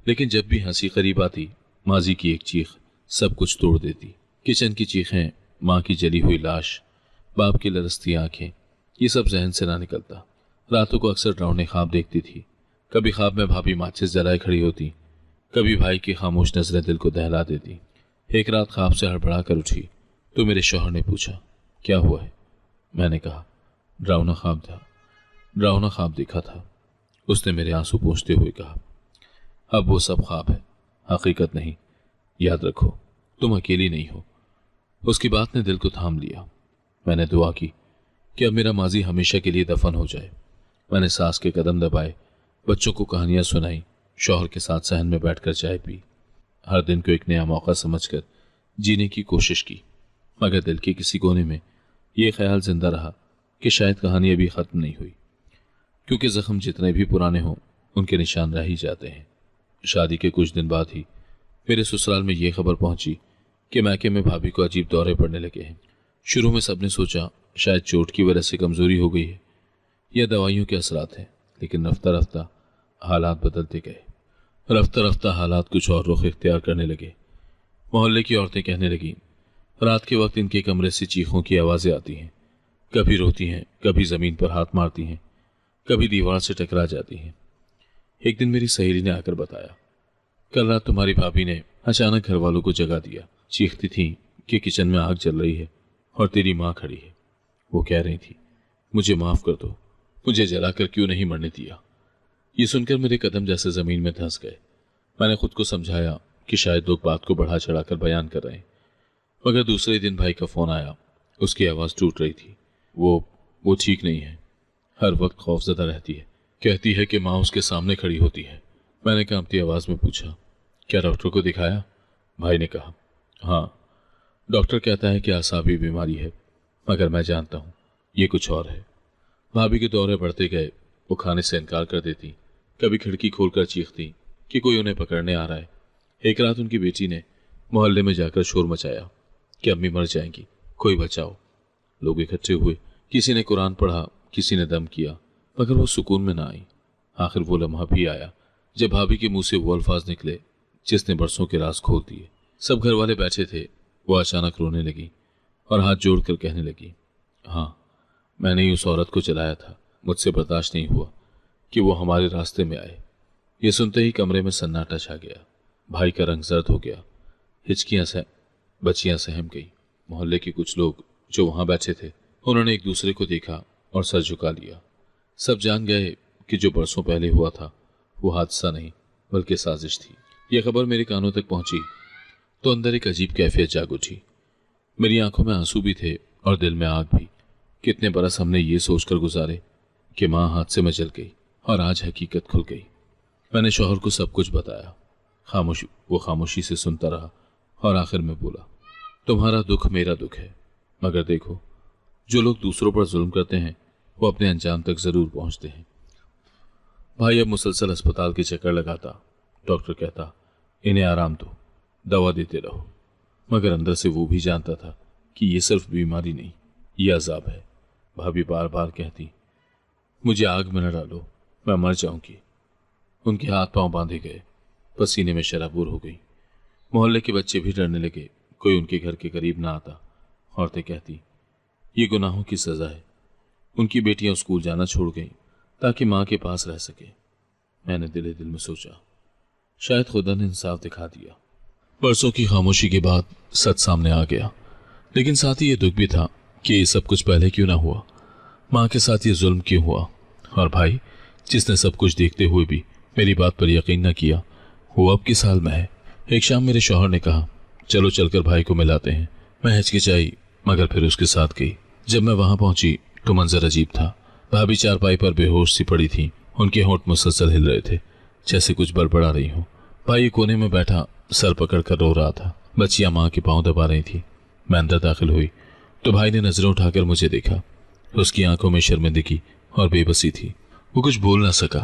लेकिन जब भी हंसी करीब आती, माजी की एक चीख सब कुछ तोड़ देती। किचन की चीखें, माँ की जली हुई लाश, बाप की लरसती आंखें, ये सब जहन से ना निकलता। रातों को अक्सर डरावने ख्वाब देखती थी। कभी ख्वाब में भाभी माचिस जलाए खड़ी होती, कभी भाई की खामोश नजरें दिल को दहला देती। एक रात ख्वाब से हड़बड़ा कर उठी तो मेरे शौहर ने पूछा, क्या हुआ है? मैंने कहा, डरावना ख्वाब था, डरावना ख्वाब देखा था। उसने मेरे आंसू पोंछते हुए कहा, अब वो सब ख्वाब है, हकीकत नहीं। याद रखो तुम अकेली नहीं हो। उसकी बात ने दिल को थाम लिया। मैंने दुआ की कि अब मेरा माजी हमेशा के लिए दफन हो जाए। मैंने सास के कदम दबाए, बच्चों को कहानियां सुनाई, शौहर के साथ सहन में बैठकर चाय पी। हर दिन को एक नया मौका समझकर जीने की कोशिश की, मगर दिल के किसी कोने में यह ख्याल जिंदा रहा कि शायद कहानी अभी खत्म नहीं हुई, क्योंकि जख्म जितने भी पुराने हों उनके निशान रह ही जाते हैं। शादी के कुछ दिन बाद ही मेरे ससुराल में यह खबर पहुंची कि मैके में भाभी को अजीब दौरे पड़ने लगे हैं। शुरू में सबने सोचा शायद चोट की वजह से कमजोरी हो गई है या दवाइयों के असरात हैं, लेकिन रफ्ता रफ्ता हालात बदलते गए। रफ्ता रफ्ता हालात कुछ और रुख इख्तियार करने लगे। मोहल्ले की औरतें कहने लगीं, रात के वक्त इनके कमरे से चीखों की आवाज़ें आती हैं, कभी रोती हैं, कभी ज़मीन पर हाथ मारती हैं, कभी दीवार से टकरा जाती हैं। एक दिन मेरी सहेली ने आकर बताया, कल रात तुम्हारी भाभी ने अचानक घर वालों को जगा दिया। चीखती थी कि किचन में आग जल रही है और तेरी माँ खड़ी है। वो कह रही थी, मुझे माफ़ कर दो, मुझे जलाकर क्यों नहीं मरने दिया। ये सुनकर मेरे कदम जैसे ज़मीन में धंस गए। मैंने खुद को समझाया कि शायद लोग बात को बढ़ा चढ़ाकर बयान कर रहे हैं, मगर दूसरे दिन भाई का फ़ोन आया। उसकी आवाज़ टूट रही थी। वो ठीक नहीं है, हर वक्त खौफजदा रहती है, कहती है कि माँ उसके सामने खड़ी होती है। मैंने कांपती आवाज़ में पूछा, क्या डॉक्टर को दिखाया? भाई ने कहा, हाँ, डॉक्टर कहता है कि आसाबी बीमारी है, मगर मैं जानता हूँ ये कुछ और है। भाभी के दौरे बढ़ते गए। वो खाने से इनकार कर देती, कभी खिड़की खोलकर चीखती कि कोई उन्हें पकड़ने आ रहा है। एक रात उनकी बेटी ने मोहल्ले में जाकर शोर मचाया कि अम्मी मर जाएंगी, कोई बचाओ। लोग इकट्ठे हुए, किसी ने कुरान पढ़ा, किसी ने दम किया, मगर वो सुकून में ना आई। आखिर वो लम्हा भी आया जब भाभी के मुंह से वो अल्फाज निकले जिसने बरसों के राज खोल दिए। सब घर वाले बैठे थे। वो अचानक रोने लगी और हाथ जोड़कर कहने लगी, हाँ, मैंने ही उस औरत को जलाया था। मुझसे बर्दाश्त नहीं हुआ कि वो हमारे रास्ते में आए। ये सुनते ही कमरे में सन्नाटा छा गया। भाई का रंग जर्द हो गया, हिचकियां से बच्चियां सहम गई। मोहल्ले के कुछ लोग जो वहां बैठे थे, उन्होंने एक दूसरे को देखा और सर झुका लिया। सब जान गए कि जो बरसों पहले हुआ था वो हादसा नहीं बल्कि साजिश थी। यह खबर मेरे कानों तक पहुंची तो अंदर एक अजीब कैफियत जाग उठी। मेरी आंखों में आंसू भी थे और दिल में आग भी। कितने बरस हमने ये सोचकर गुजारे कि माँ हादसे में जल गई और आज हकीकत खुल गई। मैंने शौहर को सब कुछ बताया। वो खामोशी से सुनता रहा और आखिर में बोला, तुम्हारा दुख मेरा दुख है, मगर देखो, जो लोग दूसरों पर जुल्म करते हैं वो अपने अंजाम तक जरूर पहुंचते हैं। भाई अब मुसलसल अस्पताल के चक्कर लगाता। डॉक्टर कहता, इन्हें आराम दो, दवा देते रहो, मगर अंदर से वो भी जानता था कि ये सिर्फ बीमारी नहीं, ये अजाब है। भाभी बार बार कहती, मुझे आग में न डालो, मैं मर जाऊंगी। उनके हाथ पांव बांधे गए, पसीने में शराबूर हो गई। मोहल्ले के बच्चे भी डरने लगे, कोई उनके घर के करीब ना आता। औरतें कहती, ये गुनाहों की सजा है। उनकी बेटियां स्कूल जाना छोड़ गईं ताकि माँ के पास रह सके। मैंने दिल में सोचा, शायद खुदा ने इंसाफ दिखा दिया। बरसों की खामोशी के बाद सच सामने आ गया, लेकिन साथ ही ये दुख भी था कि ये सब कुछ पहले क्यों ना हुआ। माँ के साथ ये जुल्म क्यों हुआ, और भाई जिसने सब कुछ देखते हुए भी मेरी बात पर यकीन न किया, वो अब किस हाल में है। एक शाम मेरे शौहर ने कहा, चलो चलकर भाई को मिलाते हैं। मैं हिचकिचाई, मगर फिर उसके साथ गई। जब मैं वहां पहुंची तो मंजर अजीब था। भाभी चारपाई पर बेहोश सी पड़ी थी। उनके होंठ मुसलसल हिल रहे थे, जैसे कुछ बड़बड़ा रही हो। भाई कोने में बैठा सर पकड़कर रो रहा था। बच्चियां माँ के पांव दबा रही थी। मैं अंदर दाखिल हुई तो भाई ने नजरें उठाकर मुझे देखा। उसकी आंखों में शर्मिंदगी और बेबसी थी। वो कुछ बोल ना सका।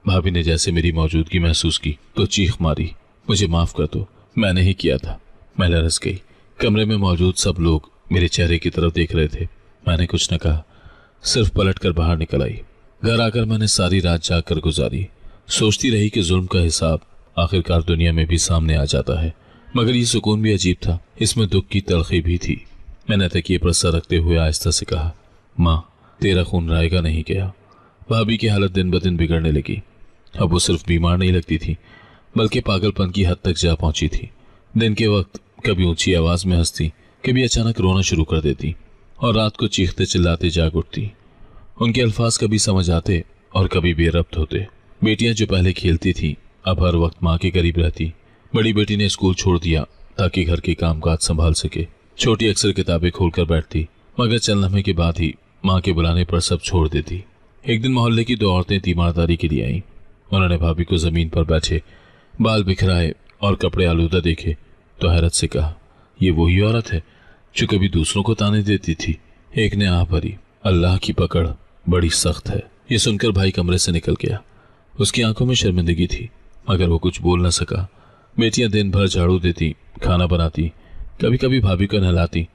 भाभी ने जैसे मेरी मौजूदगी महसूस की तो चीख मारी, मुझे माफ कर दो, मैंने ही किया था। मैं लरस गई। कमरे में मौजूद सब लोग मेरे चेहरे की तरफ देख रहे थे। मैंने कुछ न कहा, सिर्फ पलटकर बाहर निकल आई। घर आकर मैंने सारी रात जाग कर गुजारी। सोचती रही कि जुल्म का हिसाब आखिरकार दुनिया में भी सामने आ जाता है। मगर ये सुकून भी अजीब था, इसमें दुख की तलखी भी थी। मैंने तकिए पर सर रखते हुए आहिस्ता से कहा, माँ तेरा खून रायगा नहीं गया। भाभी की हालत दिन ब दिन बिगड़ने लगी। अब वो सिर्फ बीमार नहीं लगती थी बल्कि पागलपन की हद तक जा पहुंची थी। दिन के वक्त कभी ऊंची आवाज में हंसती, कभी अचानक रोना शुरू कर देती और रात को चीखते चिल्लाते जाग उठती। उनके अल्फाज कभी समझ आते और कभी बेरब्त होते। बेटियां जो पहले खेलती थी अब हर वक्त माँ के करीब रहती। बड़ी बेटी ने स्कूल छोड़ दिया ताकि घर के कामकाज संभाल सके। छोटी अक्सर किताबें खोलकर बैठती मगर चंद लम्हे के बाद ही माँ के बुलाने पर सब छोड़ देती। एक दिन मोहल्ले की 2 औरतें तीमारदारी के लिए आईं। उन्होंने भाभी को जमीन पर बैठे बाल बिखराए और कपड़े आलूदा देखे तो हैरत से कहा, ये वही औरत है जो कभी दूसरों को ताने देती थी। एक ने आह भरी, अल्लाह की पकड़ बड़ी सख्त है। ये सुनकर भाई कमरे से निकल गया। उसकी आंखों में शर्मिंदगी थी मगर वो कुछ बोल न सका। बेटियां दिन भर झाड़ू देती, खाना बनाती, कभी कभी भाभी को नहलाती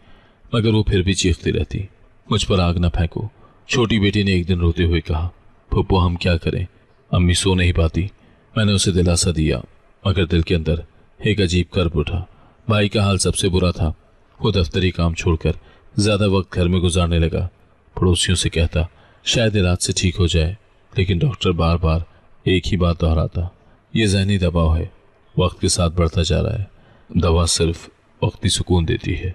मगर वो फिर भी चीखती रहती, मुझ पर आग न फेंको। छोटी बेटी ने एक दिन रोते हुए कहा, फुप्पो हम क्या करें, अम्मी सो नहीं पाती। मैंने उसे दिलासा दिया मगर दिल के अंदर एक अजीब कर्ब उठा। भाई का हाल सबसे बुरा था। वो दफ्तरी काम छोड़कर ज्यादा वक्त घर में गुजारने लगा। पड़ोसियों से कहता शायद इलाज से ठीक हो जाए, लेकिन डॉक्टर बार बार एक ही बात दोहराता, ये जहनी दबाव है, वक्त के साथ बढ़ता जा रहा है, दवा सिर्फ वक्ती सुकून देती है।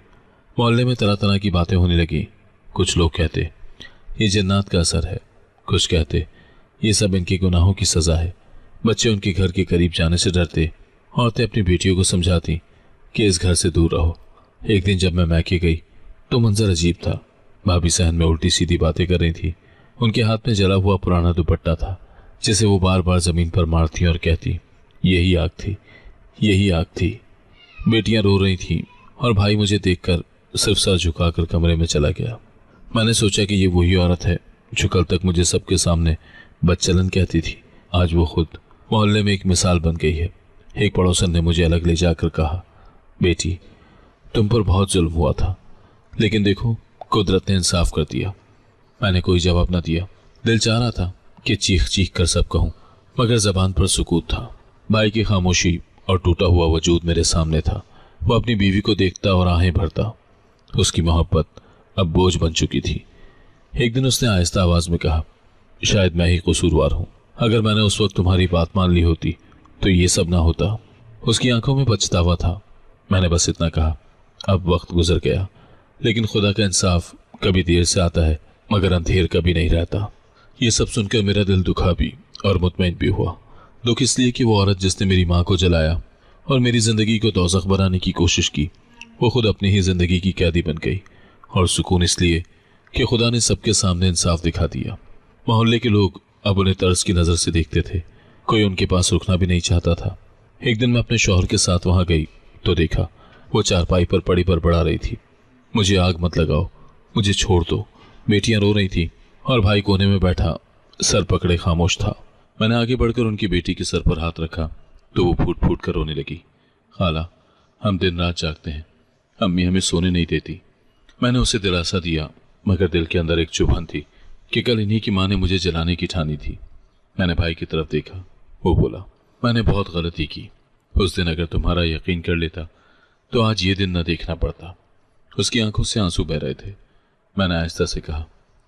मोहल्ले में तरह तरह की बातें होने लगी। कुछ लोग कहते ये जन्नत का असर है, कुछ कहते ये सब इनके गुनाहों की सजा है। बच्चे उनके घर के करीब जाने से डरते। औरतें अपनी बेटियों को समझाती कि इस घर से दूर रहो। एक दिन जब मैं मैके गई तो मंजर अजीब था। भाभी सहन में उल्टी सीधी बातें कर रही थी। उनके हाथ में जला हुआ पुराना दुपट्टा था जिसे वो बार बार जमीन पर मारती और कहती, यही आग थी, यही आग थी। बेटियां रो रही थीं और भाई मुझे देखकर सिर्फ सर झुकाकर कमरे में चला गया। मैंने सोचा कि ये वही औरत है जो कल तक मुझे सबके सामने बदचलन कहती थी। आज वो खुद मोहल्ले में एक मिसाल बन गई है। एक पड़ोसन ने मुझे अलग ले जाकर कहा, बेटी तुम पर बहुत जुल्म हुआ था, लेकिन देखो कुदरत ने इंसाफ कर दिया। मैंने कोई जवाब न दिया। दिल चाह रहा था कि चीख चीख कर सब कहूं मगर जबान पर सुकूत था। भाई की खामोशी और टूटा हुआ वजूद मेरे सामने था। वो अपनी बीवी को देखता और आहें भरता। उसकी मोहब्बत अब बोझ बन चुकी थी। एक दिन उसने आहिस्ता आवाज में कहा, शायद मैं ही कसूरवार हूं। अगर मैंने उस वक्त तुम्हारी बात मान ली होती तो ये सब ना होता। उसकी आंखों में पछतावा था। मैंने बस इतना कहा, अब वक्त गुजर गया, लेकिन खुदा का इंसाफ कभी देर से आता है मगर अंधेर कभी नहीं रहता। ये सब सुनकर मेरा दिल दुखा भी और मुतमईन भी हुआ। दुख इसलिए कि वो औरत जिसने मेरी माँ को जलाया और मेरी जिंदगी को दोज़ख बनाने की कोशिश की, वो खुद अपनी ही जिंदगी की कैदी बन गई। और सुकून इसलिए कि खुदा ने सबके सामने इंसाफ दिखा दिया। मोहल्ले के लोग अब उन्हें तर्स की नजर से देखते थे। कोई उनके पास रुकना भी नहीं चाहता था। एक दिन मैं अपने शौहर के साथ वहां गई तो देखा वो चारपाई पर पड़ी बड़बड़ा रही थी, मुझे आग मत लगाओ, मुझे छोड़ दो। बेटियां रो रही थी और भाई कोने में बैठा सर पकड़े खामोश था। मैंने आगे बढ़कर उनकी बेटी के सर पर हाथ रखा तो वो फूट फूट कर रोने लगी। खाला हम दिन रात जागते हैं, अम्मी हमें सोने नहीं देती। मैंने उसे दिलासा दिया मगर दिल के अंदर एक चुभन थी कि कल इन्हीं की माँ ने मुझे जलाने की ठानी थी। मैंने भाई की तरफ देखा। वो बोला, मैंने बहुत गलती की। उस दिन अगर तुम्हारा यकीन कर लेता तो आज ये दिन न देखना पड़ता। उसकी आंखों से आंसू बह रहे थे। मैंने आहिस्ता से कहा,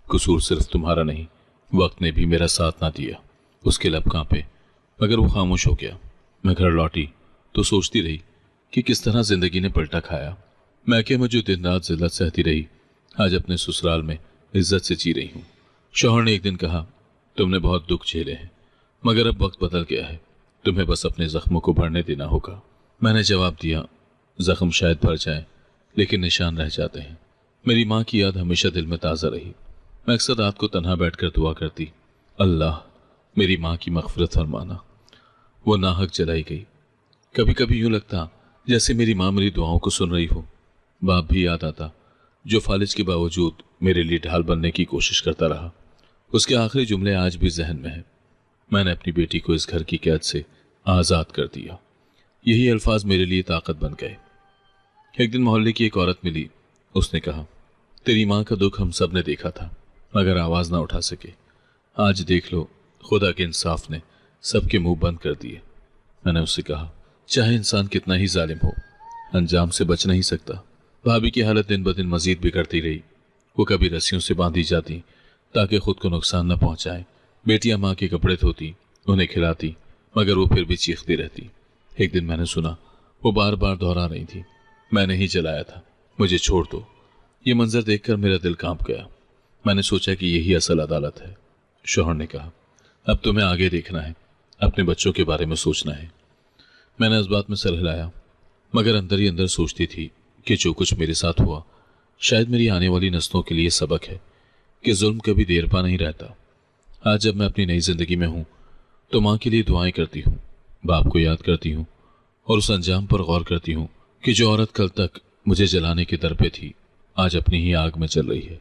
कसूर सिर्फ तुम्हारा नहीं, वक्त ने भी मेरा साथ ना दिया। उसके लब कांपे मगर वो खामोश हो गया। मैं घर लौटी तो सोचती रही कि किस तरह जिंदगी ने पलटा खाया। मैके में जो दिन रात जिल्लत सहती रही, आज अपने ससुराल में इज्जत से जी रही हूँ। शौहर ने एक दिन कहा, तुमने बहुत दुख झेले हैं मगर अब वक्त बदल गया है, तुम्हें बस अपने जख्मों को भरने देना होगा। मैंने जवाब दिया, जख्म शायद भर जाए लेकिन निशान रह जाते हैं। मेरी माँ की याद हमेशा दिल में ताज़ा रही। मैं अक्सर रात को तन्हा बैठकर दुआ करती, अल्लाह मेरी माँ की मग़फ़िरत फरमाना। वो नाहक जलाई गई कभी कभी यूं लगता जैसे मेरी माँ मेरी दुआओं को सुन रही हो। बाप भी याद आता, जो फालिज के बावजूद मेरे लिए ढाल बनने की कोशिश करता रहा। उसके आखिरी जुमले आज भी जहन में है। मैंने अपनी बेटी को इस घर की कैद से आज़ाद कर दिया। यही अल्फाज मेरे लिए ताकत बन गए। एक दिन मोहल्ले की एक औरत मिली। उसने कहा, तेरी माँ का दुख हम सब ने देखा था, मगर आवाज ना उठा सके। आज देख लो, खुदा के इंसाफ ने सबके मुंह बंद कर दिए। मैंने उससे कहा, चाहे इंसान कितना ही जालिम हो, अंजाम से बच नहीं सकता। भाभी की हालत दिन ब दिन मजीद बिगड़ती रही। वो कभी रस्सियों से बांधी जाती ताकि खुद को नुकसान न पहुंचाए। बेटियां माँ के कपड़े धोती, उन्हें खिलाती, मगर वो फिर भी चीखती रहती। एक दिन मैंने सुना वो बार बार दोहरा रही थी, मैंने ही जलाया था, मुझे छोड़ दो। ये मंजर देखकर मेरा दिल कांप गया। मैंने सोचा कि यही असल अदालत है। शौहर ने कहा, अब तुम्हें आगे देखना है, अपने बच्चों के बारे में सोचना है। मैंने इस बात में सर हिलाया, मगर अंदर ही अंदर सोचती थी कि जो कुछ मेरे साथ हुआ शायद मेरी आने वाली नस्लों के लिए सबक है कि जुल्म कभी देर पा नहीं रहता। आज जब मैं अपनी नई जिंदगी में हूं तो माँ के लिए दुआएं करती हूँ, बाप को याद करती हूँ और उस अंजाम पर गौर करती हूँ कि जो औरत कल तक मुझे जलाने के दर पे थी, आज अपनी ही आग में चल रही है।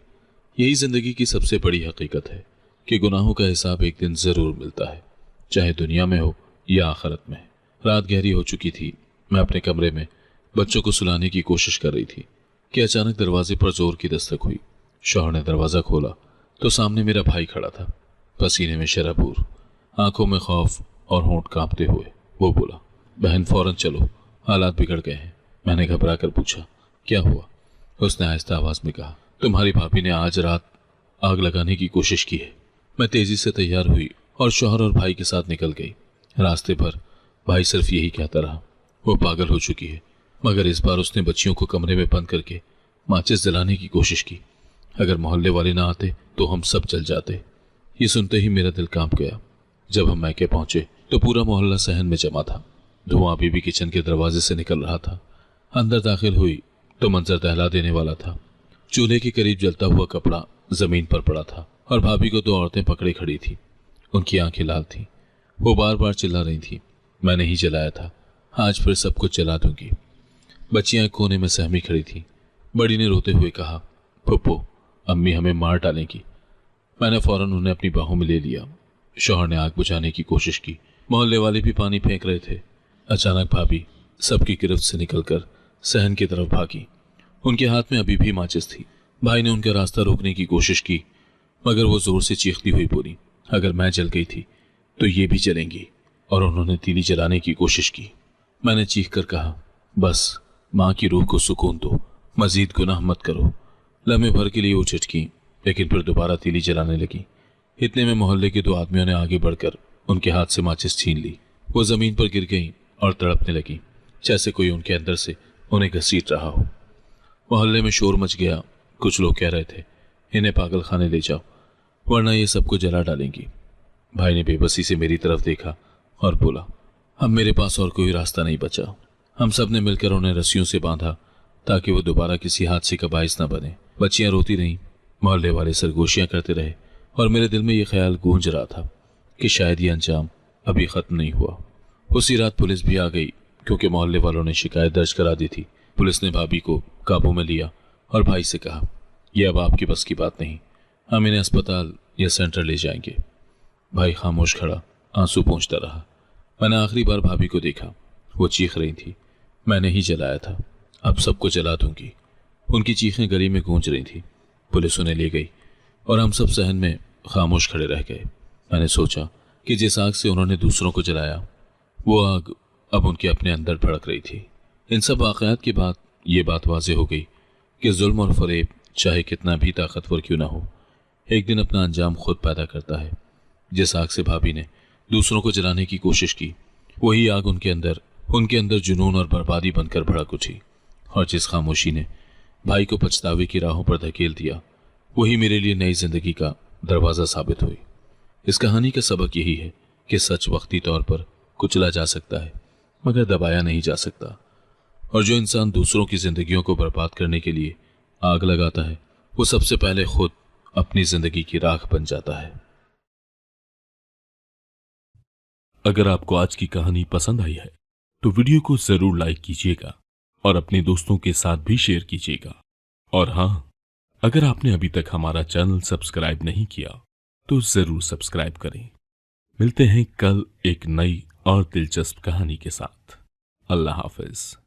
यही जिंदगी की सबसे बड़ी हकीकत है कि गुनाहों का हिसाब एक दिन जरूर मिलता है, चाहे दुनिया में हो या आखिरत में। रात गहरी हो चुकी थी। मैं अपने कमरे में बच्चों को सुलाने की कोशिश कर रही थी कि अचानक दरवाजे पर जोर की दस्तक हुई। शौहर ने दरवाजा खोला तो सामने मेरा भाई खड़ा था, पसीने में शराबूर, आंखों में खौफ और होंठ कांपते हुए। वो बोला, बहन फौरन चलो, हालात बिगड़ गए हैं। मैंने घबरा कर पूछा, क्या हुआ? उसने आहिस्ता आवाज में कहा, तुम्हारी भाभी ने आज रात आग लगाने की कोशिश की है। मैं तेजी से तैयार हुई और शौहर और भाई के साथ निकल गई। रास्ते पर भाई सिर्फ यही कहता रहा, वो पागल हो चुकी है। मगर इस बार उसने बच्चियों को कमरे में बंद करके माचिस जलाने की कोशिश की। अगर मोहल्ले वाले ना आते तो हम सब जल जाते। ये सुनते ही मेरा दिल कांप गया। जब हम मैके पहुंचे तो पूरा मोहल्ला सहन में जमा था। धुआं अभी भी किचन के दरवाजे से निकल रहा था। अंदर दाखिल हुई तो मंजर दहला देने वाला था। चूल्हे के करीब जलता हुआ कपड़ा जमीन पर पड़ा था और भाभी को दो औरतें पकड़े खड़ी थी। उनकी आंखें लाल थीं। वो बार बार चिल्ला रही थी, मैंने ही जलाया था, आज फिर सब कुछ जला दूंगी। बच्चियां कोने में सहमी खड़ी थी। बड़ी ने रोते हुए कहा, पप्पो, अम्मी हमें मार डालेंगी। मैंने फौरन उन्हें अपनी बाहों में ले लिया। शौहर ने आग बुझाने की कोशिश की। मोहल्ले वाले भी पानी फेंक रहे थे। अचानक भाभी सबकी गिरफ्त से निकलकर सहन की तरफ भागी। उनके हाथ में अभी भी माचिस थी। भाई ने उनका रास्ता रोकने की कोशिश की, मगर वो जोर से चीखती हुई बोली, अगर मैं जल गई थी तो ये भी जलेंगी। और उन्होंने तीली जलाने की कोशिश की। मैंने चीख कर कहा, बस, माँ की रूह को सुकून दो, मजीद गुनाह मत करो। लम्हे भर के लिए वो झिटकी, लेकिन फिर दोबारा तीली जलाने लगी। इतने में मोहल्ले के दो आदमियों ने आगे बढ़कर उनके हाथ से माचिस छीन ली। वो जमीन पर गिर गई और तड़पने लगी, जैसे कोई उनके अंदर से उन्हें घसीट रहा हो। मोहल्ले में शोर मच गया। कुछ लोग कह रहे थे, इन्हें पागल खाने ले जाओ, वरना ये सबको जला डालेंगी। भाई ने बेबसी से मेरी तरफ देखा और बोला, अब मेरे पास और कोई रास्ता नहीं बचा। हम सब ने मिलकर उन्हें रस्सियों से बांधा ताकि वो दोबारा किसी हादसे का बाइस न बने। बच्चियां रोती रहीं, मोहल्ले वाले सरगोशियां करते रहे और मेरे दिल में ये ख्याल गूंज रहा था कि शायद ये अंजाम अभी खत्म नहीं हुआ। उसी रात पुलिस भी आ गई, क्योंकि मोहल्ले वालों ने शिकायत दर्ज करा दी थी। पुलिस ने भाभी को काबू में लिया और भाई से कहा, यह अब आपकी बस की बात नहीं, हम इन्हें अस्पताल या सेंटर ले जाएंगे। भाई खामोश खड़ा, आंसू पोंछता रहा। मैंने आखिरी बार भाभी को देखा। वो चीख रही थी, मैंने ही जलाया था, अब सबको जला दूंगी। उनकी चीखें गली में गूंज रही थी। पुलिस उन्हें ले गई और हम सब सहन में खामोश खड़े रह गए। मैंने सोचा कि जिस आग से उन्होंने दूसरों को जलाया, वो आग अब उनके अपने अंदर भड़क रही थी। इन सब वाक़यात के बाद ये बात वाज़ेह हो गई कि जुल्म और फरेब चाहे कितना भी ताकतवर क्यों ना हो, एक दिन अपना अंजाम खुद पैदा करता है। जिस आग से भाभी ने दूसरों को जलाने की कोशिश की, वही आग उनके अंदर जुनून और बर्बादी बनकर भड़क उठी। और जिस खामोशी ने भाई को पछतावे की राहों पर धकेल दिया, वही मेरे लिए नई जिंदगी का दरवाज़ा साबित हुई। इस कहानी का सबक यही है कि सच वक्ती तौर पर कुचला जा सकता है, मगर दबाया नहीं जा सकता। और जो इंसान दूसरों की जिंदगियों को बर्बाद करने के लिए आग लगाता है, वो सबसे पहले खुद अपनी जिंदगी की राख बन जाता है। अगर आपको आज की कहानी पसंद आई है तो वीडियो को जरूर लाइक कीजिएगा और अपने दोस्तों के साथ भी शेयर कीजिएगा। और हाँ, अगर आपने अभी तक हमारा चैनल सब्सक्राइब नहीं किया तो जरूर सब्सक्राइब करें। मिलते हैं कल एक नई और दिलचस्प कहानी के साथ। अल्लाह हाफिज।